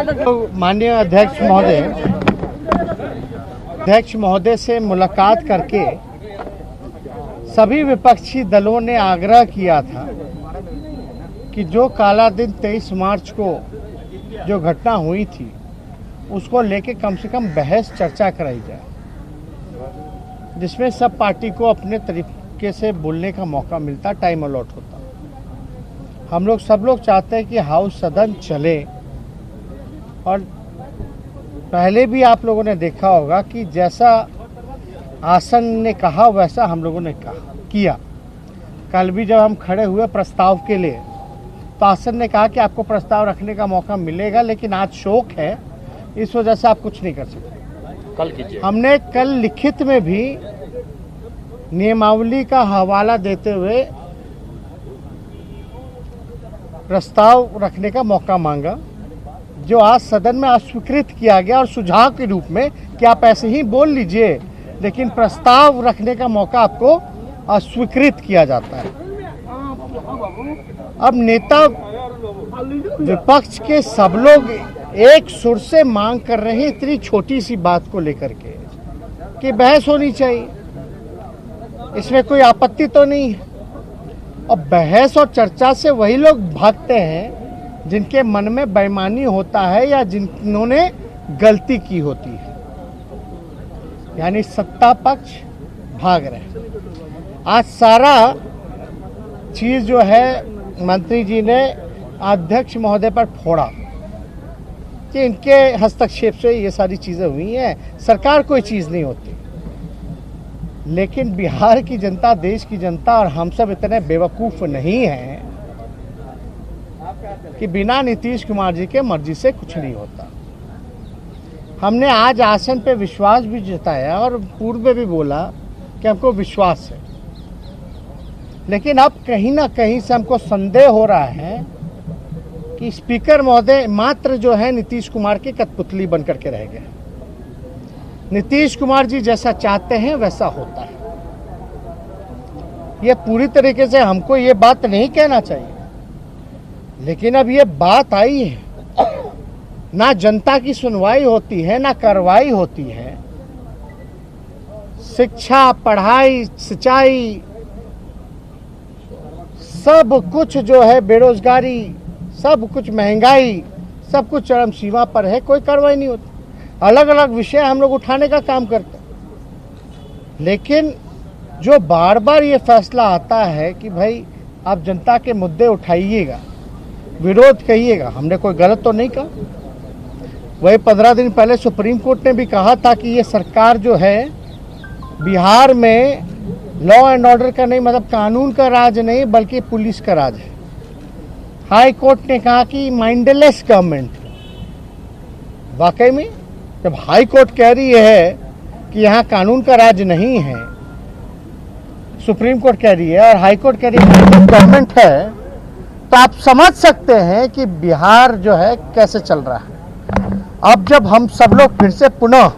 तो माननीय अध्यक्ष महोदय से मुलाकात करके सभी विपक्षी दलों ने आग्रह किया था कि जो काला दिन 23 मार्च को जो घटना हुई थी उसको लेके कम से कम बहस चर्चा कराई जाए, जिसमें सब पार्टी को अपने तरीके से बोलने का मौका मिलता, टाइम अलॉट होता। हम लोग सब लोग चाहते हैं कि हाउस सदन चले, और पहले भी आप लोगों ने देखा होगा कि जैसा आसन ने कहा वैसा हम लोगों ने किया। कल भी जब हम खड़े हुए प्रस्ताव के लिए तो आसन ने कहा कि आपको प्रस्ताव रखने का मौका मिलेगा, लेकिन आज शोक है, इस वजह से आप कुछ नहीं कर सकते। कल कीजिए। हमने कल लिखित में भी नियमावली का हवाला देते हुए प्रस्ताव रखने का मौका मांगा, जो आज सदन में अस्वीकृत किया गया, और सुझाव के रूप में कि आप ऐसे ही बोल लीजिए, लेकिन प्रस्ताव रखने का मौका आपको अस्वीकृत किया जाता है। अब नेता विपक्ष के सब लोग एक सुर से मांग कर रहे हैं इतनी छोटी सी बात को लेकर के कि बहस होनी चाहिए, इसमें कोई आपत्ति तो नहीं है। और बहस और चर्चा से वही लोग भागते हैं जिनके मन में बेईमानी होता है या जिन्होंने गलती की होती है, यानी सत्ता पक्ष भाग रहे हैं। आज सारा चीज जो है मंत्री जी ने अध्यक्ष महोदय पर फोड़ा कि इनके हस्तक्षेप से ये सारी चीजें हुई हैं, सरकार कोई चीज नहीं होती। लेकिन बिहार की जनता, देश की जनता और हम सब इतने बेवकूफ नहीं हैं कि बिना नीतीश कुमार जी के मर्जी से कुछ नहीं होता। हमने आज आसन पे विश्वास भी जताया और पूर्व में भी बोला कि हमको विश्वास है, लेकिन अब कहीं ना कहीं से हमको संदेह हो रहा है कि स्पीकर महोदय मात्र जो है नीतीश कुमार की कठपुतली बन करके रह गए। नीतीश कुमार जी जैसा चाहते हैं वैसा होता है। ये पूरी तरीके से हमको ये बात नहीं कहना चाहिए, लेकिन अब ये बात आई है, ना जनता की सुनवाई होती है, ना कार्रवाई होती है। शिक्षा, पढ़ाई, सिंचाई, सब कुछ जो है, बेरोजगारी, सब कुछ महंगाई, सब कुछ चरम सीमा पर है, कोई कार्रवाई नहीं होती। अलग अलग विषय हम लोग उठाने का काम करते हैं, लेकिन जो बार बार ये फैसला आता है कि भाई आप जनता के मुद्दे उठाइएगा, विरोध कहिएगा, हमने कोई गलत तो नहीं कहा। वही 15 दिन पहले सुप्रीम कोर्ट ने भी कहा था कि ये सरकार जो है बिहार में लॉ एंड ऑर्डर का नहीं, मतलब कानून का राज नहीं बल्कि पुलिस का राज है। हाई कोर्ट ने कहा कि माइंडलेस गवर्नमेंट। वाकई में जब हाई कोर्ट कह रही है कि यहाँ कानून का राज नहीं है, सुप्रीम कोर्ट कह रही है और हाई कोर्ट कह रही है गवर्नमेंट है, तो आप समझ सकते हैं कि बिहार जो है कैसे चल रहा है। अब जब हम सब लोग फिर से पुनः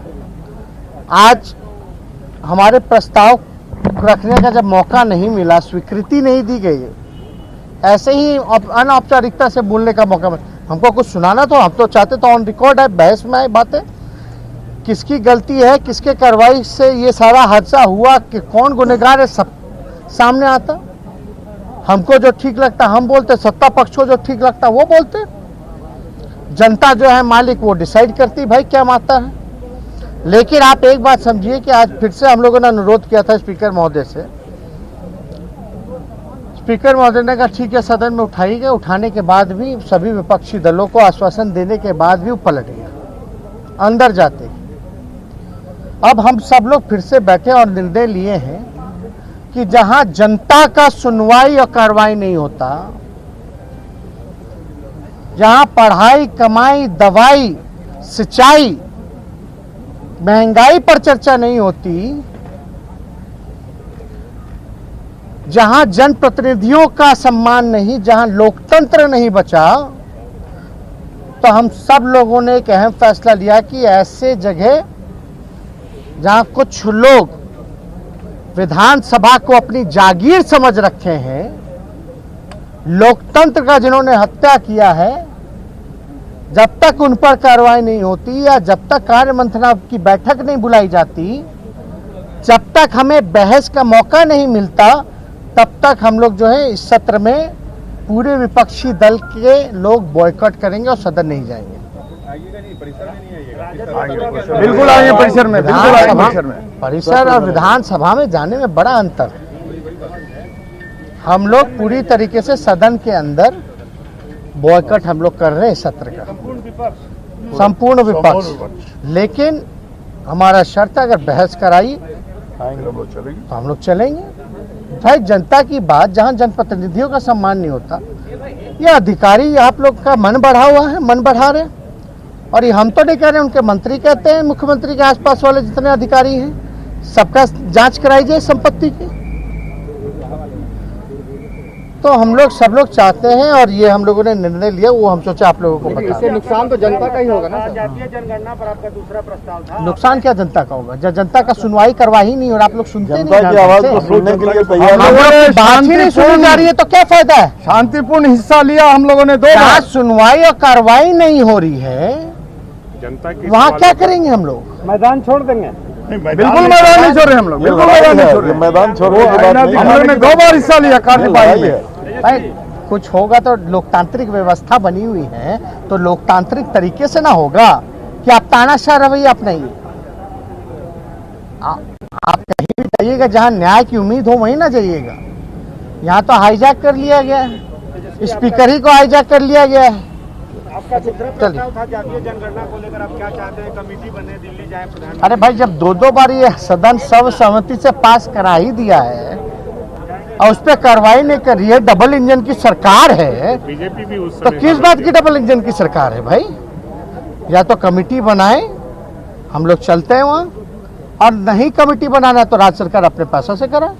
आज हमारे प्रस्ताव रखने का जब मौका नहीं मिला, स्वीकृति नहीं दी गई, ऐसे ही अनौपचारिकता से बोलने का मौका मिला, हमको कुछ सुनाना तो हम तो चाहते तो ऑन रिकॉर्ड है, बहस में आए बातें, किसकी गलती है, किसके कार्रवाई से ये सारा हादसा हुआ, कि कौन गुनहगार है, सब सामने आता। हमको जो ठीक लगता हम बोलते, सत्ता पक्ष को जो ठीक लगता वो बोलते, जनता जो है मालिक वो डिसाइड करती भाई क्या मानता है। लेकिन आप एक बात समझिए कि आज फिर से हम लोगों ने अनुरोध किया था स्पीकर महोदय से, स्पीकर महोदय ने कहा ठीक है सदन में उठाइएगा। उठाने के बाद भी सभी विपक्षी दलों को आश्वासन देने के बाद भी वो पलट गया अंदर जाते। अब हम सब लोग फिर से बैठे और निर्णय लिए हैं कि जहां जनता का सुनवाई और कार्रवाई नहीं होता, जहां पढ़ाई, कमाई, दवाई, सिंचाई, महंगाई पर चर्चा नहीं होती, जहां जनप्रतिनिधियों का सम्मान नहीं, जहां लोकतंत्र नहीं बचा, तो हम सब लोगों ने एक अहम फैसला लिया कि ऐसे जगह जहां कुछ लोग विधानसभा को अपनी जागीर समझ रखे हैं, लोकतंत्र का जिन्होंने हत्या किया है, जब तक उन पर कार्रवाई नहीं होती या जब तक कार्य मंत्रणा की बैठक नहीं बुलाई जाती, जब तक हमें बहस का मौका नहीं मिलता, तब तक हम लोग जो है इस सत्र में पूरे विपक्षी दल के लोग बॉयकॉट करेंगे और सदन नहीं जाएंगे। बिल्कुल आएंगे परिसर में, बिल्कुल आएंगे परिसर में। परिसर और विधानसभा में जाने में बड़ा अंतर है। हम लोग पूरी तरीके से सदन के अंदर बॉयकॉट हम लोग कर रहे हैं सत्र का, संपूर्ण विपक्ष। लेकिन हमारा शर्त अगर बहस कराई तो हम लोग चलेंगे। भाई जनता की बात, जहां जनप्रतिनिधियों का सम्मान नहीं होता, ये अधिकारी आप लोग का मन बढ़ा हुआ है, मन बढ़ा रहे। और ये हम तो नहीं कह रहे, उनके मंत्री कहते हैं, मुख्यमंत्री के आसपास वाले जितने अधिकारी हैं सबका जांच कराई जाए संपत्ति की। तो हम लोग सब लोग चाहते हैं और ये हम लोगों ने निर्णय लिया, वो हम सोचा आप लोगों को बता। इससे नुकसान तो जनता का ही होगा ना। जातीय जनगणना पर आपका दूसरा प्रस्ताव था। नुकसान क्या जनता का होगा जब जनता का सुनवाई करवा ही नहीं और आप लोग सुनते नहीं। जनता की आवाज को सुनने के लिए तैयार बात ही नहीं सुनी जा रही है तो क्या फायदा है। शांतिपूर्ण हिस्सा लिया हम लोगों ने 2 बार। सुनवाई और कार्रवाई नहीं हो रही है, जनता की वहाँ क्या करेंगे हम लोग? मैदान छोड़ देंगे। बिल्कुल मैदान नहीं छोड़ रहे हम लोग, बिल्कुल मैदान नहीं छोड़ रहे। मैदान छोड़ने की बात नहीं, हम लोगों ने 2 बार हिस्सा लिया कार्यवाही में। भाई कुछ होगा तो लोकतांत्रिक व्यवस्था बनी हुई है, तो लोकतांत्रिक तरीके से ना होगा कि आप तानाशाह रवैया अपनाइए। आप कहीं भी जाइएगा जहां न्याय की उम्मीद हो वहीं ना जाइएगा। यहाँ तो हाईजैक कर लिया गया है, स्पीकर ही को हाईजैक कर लिया गया है। आपका दूसरा प्रस्ताव था जातीय जनगणना को लेकर, आप क्या चाहते हैं? कमेटी बने, दिल्ली जाए प्रधानमंत्री? अरे भाई जब 2 बार ये सदन सर्वसम्मति से पास करा ही दिया है और उस पर कार्रवाई नहीं कर रही है, डबल इंजन की सरकार है, बीजेपी भी उस तो किस बात की डबल इंजन की सरकार है भाई? या तो कमेटी बनाए, हम लोग चलते हैं वहाँ, और नहीं कमेटी बनाना तो राज्य सरकार अपने पैसों से करा।